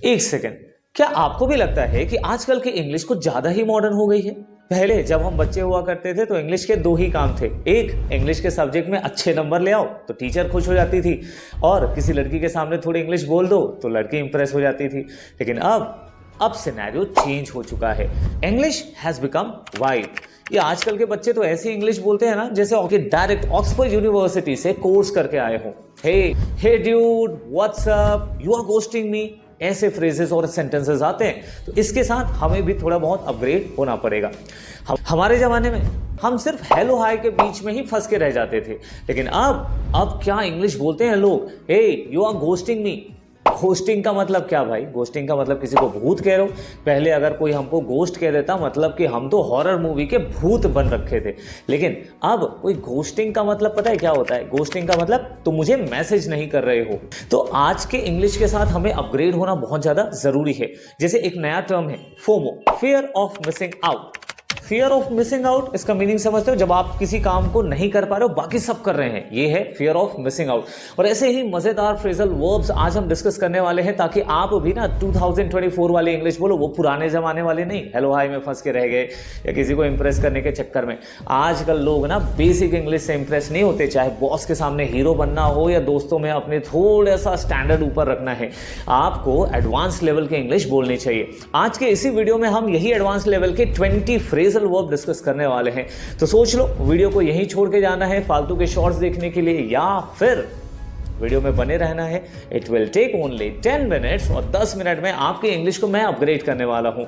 एक सेकेंड, क्या आपको भी लगता है कि आजकल की इंग्लिश कुछ ज्यादा ही मॉडर्न हो गई है? पहले जब हम बच्चे हुआ करते थे तो इंग्लिश के दो ही काम थे। एक, इंग्लिश के सब्जेक्ट में अच्छे नंबर ले आओ तो टीचर खुश हो जाती थी, और किसी लड़की के सामने थोड़ी इंग्लिश बोल दो तो लड़की इंप्रेस हो जाती थी। लेकिन अब सिनेरियो चेंज हो चुका है। English has become wide. ये आजकल के बच्चे तो ऐसी इंग्लिश बोलते हैं ना जैसे डायरेक्ट ऑक्सफोर्ड यूनिवर्सिटी से कोर्स करके आए हो। Hey hey dude, what's up, you are ghosting me, ऐसे फ्रेजेस और सेंटेंसेस आते हैं। तो इसके साथ हमें भी थोड़ा बहुत अपग्रेड होना पड़ेगा। हमारे जमाने में हम सिर्फ हेलो हाय के बीच में ही फंस के रह जाते थे, लेकिन अब क्या इंग्लिश बोलते हैं लोग। Hey you are ghosting me. Ghosting का मतलब क्या भाई? घोस्टिंग का मतलब किसी को भूत कह रहे हो। पहले अगर कोई हमको घोस्ट कह देता मतलब कि हम तो हॉरर मूवी के भूत बन रखे थे, लेकिन अब कोई घोस्टिंग का मतलब पता है क्या होता है? घोस्टिंग का मतलब तुम मुझे मैसेज नहीं कर रहे हो। तो आज के इंग्लिश के साथ हमें अपग्रेड होना बहुत ज्यादा जरूरी है। जैसे एक नया टर्म है FOMO, fear of missing out. Fear of missing out, इसका मीनिंग समझते हो? जब आप किसी काम को नहीं कर पा रहे हो, बाकी सब कर रहे हैं, ये है फियर ऑफ मिसिंग आउट। और ऐसे ही मजेदार फ्रेजल वर्ब्स आज हम डिस्कस करने वाले हैं, ताकि आप भी ना 2024 वाली इंग्लिश बोलो, वो पुराने जमाने वाले नहीं, हेलो हाय में फंस के रह गए या किसी को इंप्रेस करने के चक्कर में। आजकल लोग ना बेसिक इंग्लिश से इंप्रेस नहीं होते, चाहे बॉस के सामने हीरो बनना हो या दोस्तों में अपने थोड़ा सा स्टैंडर्ड ऊपर रखना है, आपको एडवांस लेवल के इंग्लिश बोलनी चाहिए। आज के इसी वीडियो में हम यही एडवांस लेवल के 20 फ्रेजल वर्ब डिस्कस करने वाले हैं। तो सोच लो, वीडियो को यहीं छोड़ के जाना है फालतू के शॉर्ट्स देखने के लिए, या फिर वीडियो में बने रहना है। It will take only 10 minutes, और 10 मिनट में आपकी इंग्लिश को मैं अपग्रेड करने वाला हूं।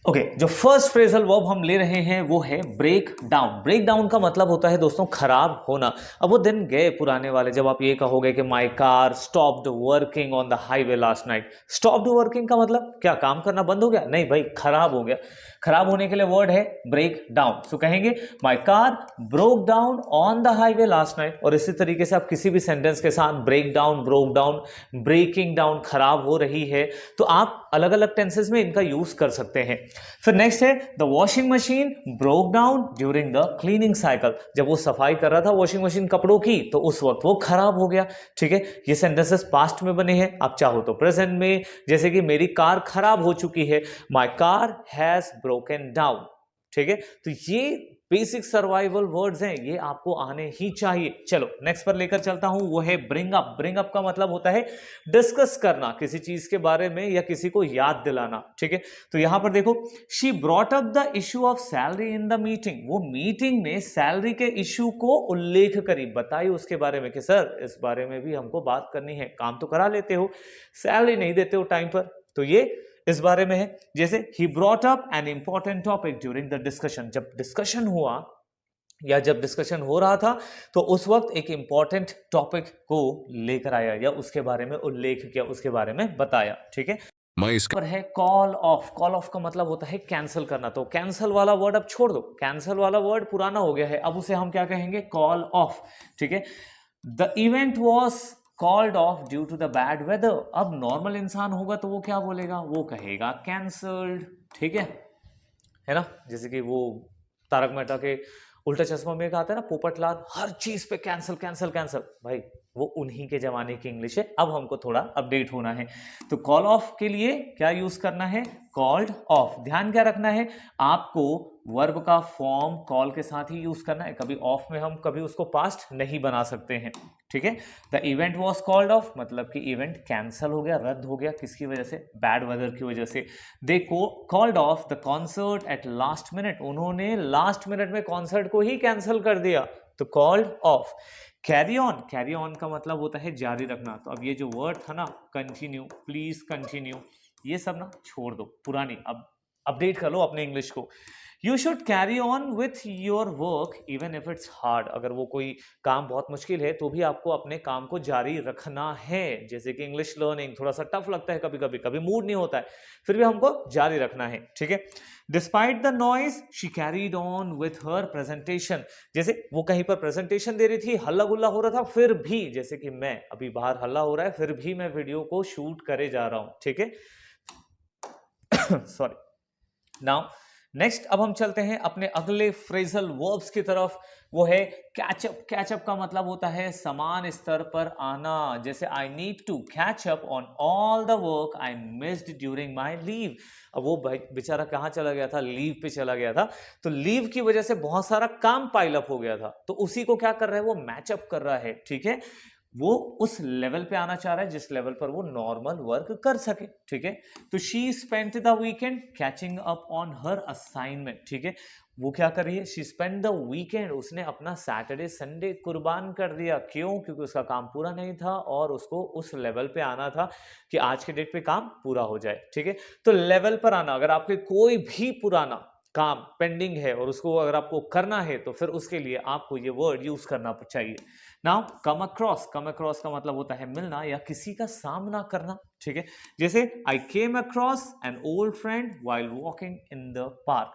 ओके, जो फर्स्ट फ्रेजल वर्ब हम ले रहे हैं वो है ब्रेक डाउन। ब्रेक डाउन का मतलब होता है दोस्तों खराब होना। अब वो दिन गए पुराने वाले जब आप ये कहोगे कि my car stopped working on the highway last night. Stopped working का मतलब क्या, काम करना बंद हो गया? नहीं भाई, खराब हो गया। खराब होने के लिए वर्ड है ब्रेक डाउन। सो कहेंगे my car broke down on the highway last night. और इसी तरीके से आप किसी भी सेंटेंस के साथ break down, broke down, breaking down, खराब हो रही है, तो आप अलग अलग टेंसेस में इनका यूज कर सकते हैं। फिर नेक्स्ट है the washing machine broke down during the cleaning cycle. जब वो सफाई कर रहा था वॉशिंग मशीन कपड़ों की, तो उस वक्त वो खराब हो गया। ठीक है, ये सेंटेंसेस पास्ट में बने हैं, आप चाहो तो प्रेजेंट में। जैसे कि मेरी कार खराब हो चुकी है, my car has broken down. ठीक है, तो ये बेसिक सर्वाइवल वर्ड्स हैं, ये आपको आने ही चाहिए। चलो नेक्स्ट पर लेकर चलता हूं, वो है ब्रिंग अप। ब्रिंग अप का मतलब होता है डिस्कस करना किसी चीज के बारे में या किसी को याद दिलाना। ठीक है, तो यहां पर देखो, she brought up the issue of salary in the meeting. वो मीटिंग में सैलरी के इशू को उल्लेख करी, बताई उसके बारे में कि सर इस बारे में भी हमको बात करनी है, काम तो करा लेते हो, सैलरी नहीं देते हो टाइम पर, तो ये इस बारे में है। जैसे he brought up an important topic during the discussion. जब डिस्कशन हुआ या जब डिस्कशन हो रहा था, तो उस वक्त एक इंपॉर्टेंट टॉपिक को लेकर आया या उसके बारे में उल्लेख किया, उसके बारे में बताया। ठीक है, पर है कॉल ऑफ। कॉल ऑफ का मतलब होता है कैंसिल करना। तो कैंसिल वाला वर्ड अब छोड़ दो, कैंसिल वाला वर्ड पुराना हो गया है, अब उसे हम क्या कहेंगे? Call off. ठीक है, the event was called off due to the bad weather. अब नॉर्मल इंसान होगा तो वो क्या बोलेगा? वो कहेगा कैंसल्ड। ठीक है ना? जैसे कि वो तारक मेहता के उल्टा चश्मा में आता है ना, पोपटलाल, हर चीज पे कैंसल कैंसल कैंसल। भाई वो उन्हीं के जमाने की इंग्लिश है, अब हमको थोड़ा अपडेट होना है। तो कॉल ऑफ के लिए क्या यूज करना है? Called off. ध्यान क्या रखना है आपको? वर्ब का फॉर्म कॉल के साथ ही यूज करना है, कभी ऑफ में हम कभी उसको पास्ट नहीं बना सकते हैं। ठीक है, the event was called of मतलब कि इवेंट कैंसल हो गया, रद्द हो गया, किसकी वजह से? बैड वेदर की वजह से। They called off the concert at last minute. उन्होंने लास्ट मिनट में कॉन्सर्ट को ही कैंसिल कर दिया, तो called off. Carry on. Carry on का मतलब होता है जारी रखना। तो अब ये जो वर्ड था ना, कंटिन्यू, प्लीज कंटिन्यू, ये सब ना छोड़ दो, पुरानी, अब अपडेट कर लो अपने इंग्लिश को। You should carry on with your work even if it's hard. अगर वो कोई काम बहुत मुश्किल है तो भी आपको अपने काम को जारी रखना है। जैसे कि इंग्लिश लर्निंग थोड़ा सा टफ लगता है कभी कभी, कभी मूड नहीं होता है, फिर भी हमको जारी रखना है। ठीक है, despite the noise she carried on with her presentation. जैसे वो कहीं पर प्रेजेंटेशन दे रही थी, हल्ला गुल्ला हो रहा था, फिर भी, जैसे कि मैं अभी बाहर हल्ला हो रहा है, फिर भी मैं वीडियो को शूट करे जा रहा हूं। ठीक है, सॉरी। नाउ नेक्स्ट अब हम चलते हैं अपने अगले फ्रेजल वर्ब्स की तरफ, वो है कैचअप। कैचअप का मतलब होता है समान स्तर पर आना। जैसे I need to catch up on all the work I missed during my leave. अब वो बेचारा कहाँ चला गया था, लीव पे चला गया था, तो लीव की वजह से बहुत सारा काम पाइल अप हो गया था, तो उसी को क्या कर रहा है, वो मैचअप कर रहा है। ठीक है, वो उस लेवल पे आना चाह रहा है जिस लेवल पर वो नॉर्मल वर्क कर सके। ठीक है, तो she spent the weekend catching up on her assignment. ठीक है, वो क्या कर रही है, शी स्पेंट द वीकेंड, उसने अपना सैटरडे संडे कुर्बान कर दिया। क्यों? क्योंकि उसका काम पूरा नहीं था और उसको उस लेवल पे आना था कि आज के डेट पे काम पूरा हो जाए। ठीक है, तो लेवल पर आना, अगर आपके कोई भी पुराना काम पेंडिंग है और उसको अगर आपको करना है तो फिर उसके लिए आपको ये वर्ड यूज करना चाहिए। Now come across, come across का मतलब होता है मिलना या किसी का सामना करना। ठीक है, जैसे I came across an old friend while walking in the park.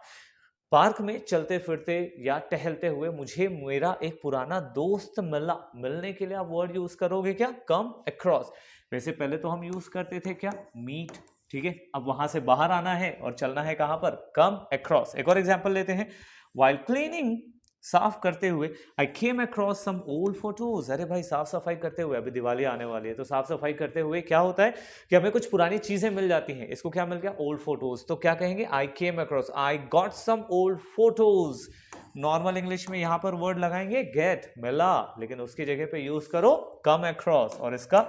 Park में चलते फिरते या टहलते हुए मुझे मेरा एक पुराना दोस्त मिला। मिलने के लिए आप वर्ड यूज करोगे क्या, कम अक्रॉस। वैसे पहले तो हम यूज करते थे क्या, मीट। ठीक है, अब वहां से बाहर आना है और चलना है कहां पर, कम अक्रॉस। एक और एग्जांपल लेते हैं, व्हाइल क्लीनिंग, साफ करते हुए I came across some old photos. अरे भाई साफ सफाई करते हुए, अभी दिवाली आने वाली है तो साफ सफाई करते हुए क्या होता है कि हमें कुछ पुरानी चीजें मिल जाती हैं। इसको क्या मिल गया, ओल्ड फोटोज। तो क्या कहेंगे, I came across, I got some old photos. Normal English में यहां पर वर्ड लगाएंगे गेट, मिला, लेकिन उसकी जगह पे यूज करो कम अक्रॉस, और इसका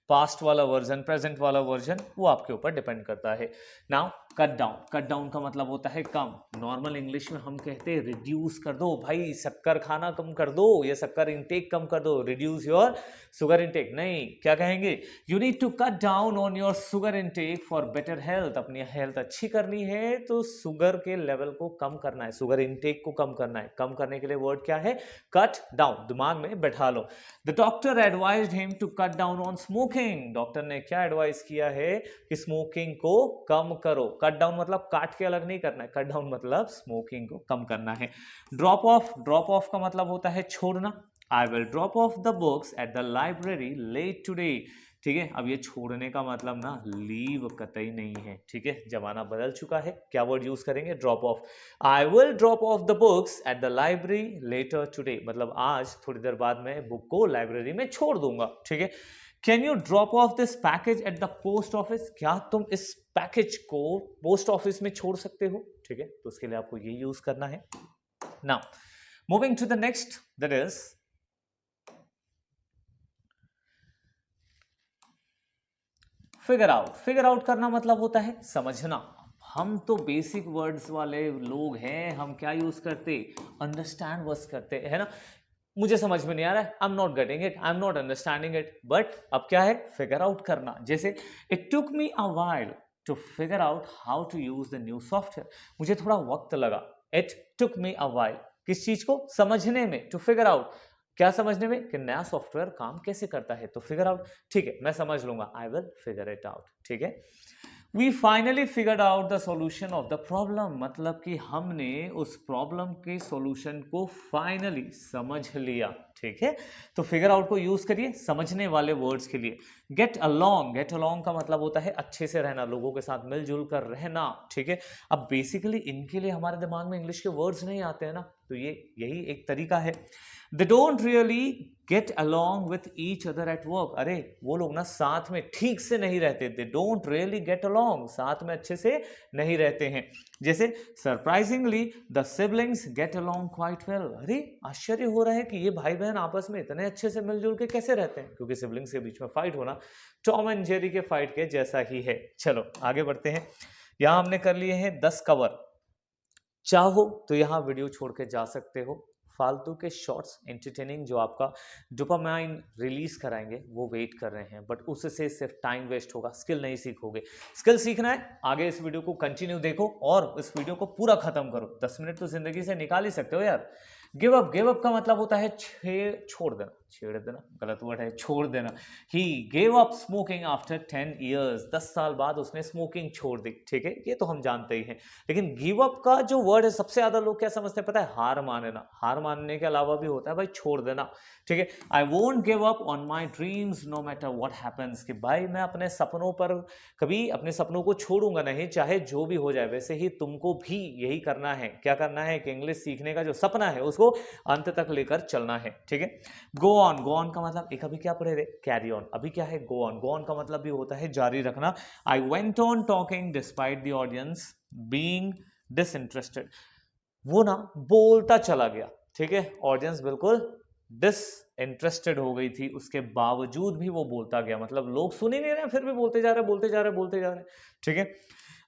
पास्ट वाला वर्जन, प्रेजेंट वाला वर्जन, वो आपके ऊपर डिपेंड करता है। Now cut down, cut down का मतलब होता है कम। नॉर्मल इंग्लिश में हम कहते हैं रिड्यूस कर दो, भाई शक्कर खाना कम कर दो या शक्कर इंटेक कम कर दो, रिड्यूस योर शुगर इंटेक। नहीं, क्या कहेंगे, you need to cut down on your sugar intake for better health. अपनी हेल्थ अच्छी करनी है तो शुगर के लेवल को कम करना है, शुगर इंटेक को कम करना है। कम करने के लिए वर्ड क्या है, कट डाउन। दिमाग में बैठा लो। The doctor advised him to cut down on smoking. Doctor ने क्या एडवाइस किया है कि स्मोकिंग को कम करो। कट डाउन मतलब काट के अलग नहीं करना है, कट डाउन मतलब स्मोकिंग को कम करना है। ड्रॉप ऑफ, ड्रॉप ऑफ का मतलब होता है छोड़ना। I will drop off the books at the library late today. ठीक है, अब ये छोड़ने का मतलब ना लीव कतई नहीं है। ठीक है, जमाना बदल चुका है। क्या वर्ड यूज करेंगे, drop off. I will drop off the books at the library later today, मतलब आज थोड़ी देर बाद मैं बुक को लाइब्रेरी में छोड़ दूंगा। ठीक है, can you drop of this package at the post office. क्या तुम इस पैकेज को पोस्ट ऑफिस में छोड़ सकते हो। ठीक है, तो उसके लिए आपको ये यूज करना है। Now moving to the next, that is figure out. Figure out करना मतलब होता है समझना। हम तो बेसिक वर्ड्स वाले लोग हैं, हम क्या यूज करते, अंडरस्टैंड वर्ड्स करते है ना। मुझे समझ में नहीं आ रहा है, I am not getting it, I am not understanding it, but अब क्या है, फिगर आउट करना। जैसे it took me a while to figure out how to use the new software. मुझे थोड़ा वक्त लगा, it took me a while, किस चीज को समझने में, टू फिगर आउट, क्या समझने में, कि नया सॉफ्टवेयर काम कैसे करता है, तो फिगर आउट। ठीक है, मैं समझ लूंगा, I will figure it out. ठीक है, we finally figured out the solution of the problem, मतलब कि हमने उस प्रॉब्लम के सॉल्यूशन को फाइनली समझ लिया। ठीक है, तो फिगर आउट को यूज करिए समझने वाले वर्ड्स के लिए। गेट अलोंग, गेट अलोंग का मतलब होता है अच्छे से रहना, लोगों के साथ मिलजुल कर रहना। ठीक है, अब बेसिकली इनके लिए हमारे दिमाग में इंग्लिश के वर्ड्स नहीं आते हैं ना, तो ये यही एक तरीका है। They don't really get along with each other at work. अरे वो लोग ना साथ में ठीक से नहीं रहते, they don't really get along, साथ में अच्छे से नहीं रहते हैं। जैसे surprisingly the siblings get along quite well. अरे आश्चर्य हो रहा है कि ये भाई बहन आपस में इतने अच्छे से मिलजुल के कैसे रहते हैं, क्योंकि सिबलिंग्स के बीच में फाइट होना टॉम एंड जेरी के फाइट के जैसा ही है। चलो आगे बढ़ते हैं। यहाँ हमने कर लिए हैं 10 कवर। चाहो तो यहाँ वीडियो छोड़ के जा सकते हो, फालतू के शॉर्ट्स एंटरटेनिंग जो आपका डोपामाइन रिलीज कराएंगे वो वेट कर रहे हैं, बट उससे सिर्फ टाइम वेस्ट होगा, स्किल नहीं सीखोगे। स्किल सीखना है, आगे इस वीडियो को कंटिन्यू देखो और इस वीडियो को पूरा खत्म करो। 10 मिनट तो जिंदगी से निकाल ही सकते हो यार। गिव अप, गिव अप का मतलब होता है छोड़ देना। छेड़ देना गलत वर्ड है, छोड़ देना। He gave up smoking after 10 years, 10 साल बाद उसने स्मोकिंग छोड़ दी, ठीक है, ये तो हम जानते ही हैं। लेकिन गिव अप का जो वर्ड है सबसे ज्यादा लोग क्या समझते हैं पता है, हार मानना। हार मानने के अलावा भी होता है भाई छोड़ देना, ठीक है। I won't give up on my dreams no matter what happens, कि भाई मैं अपने सपनों पर कभी अपने सपनों को छोड़ूंगा नहीं, चाहे जो भी हो जाए। वैसे ही तुमको भी यही करना है। क्या करना है कि इंग्लिश सीखने का जो सपना है उसको अंत तक लेकर चलना है, ठीक है। गो ऑन का मतलब एक अभी क्या पढ़े थे, कैरी ऑन। अभी क्या है, गो ऑन का मतलब भी होता है जारी रखना। I went on talking despite the audience being disinterested, वो ना बोलता चला गया, ठीक है। ऑडियंस बिल्कुल डिसइंटरेस्टेड हो गई थी, उसके बावजूद भी वो बोलता गया, मतलब लोग सुन ही नहीं रहे फिर भी बोलते जा रहे, ठीक है।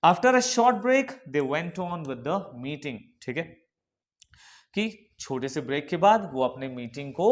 After a short break they went on with the meeting, ठीक है, कि छोटे से ब्रेक के बाद वो अपने मीटिंग को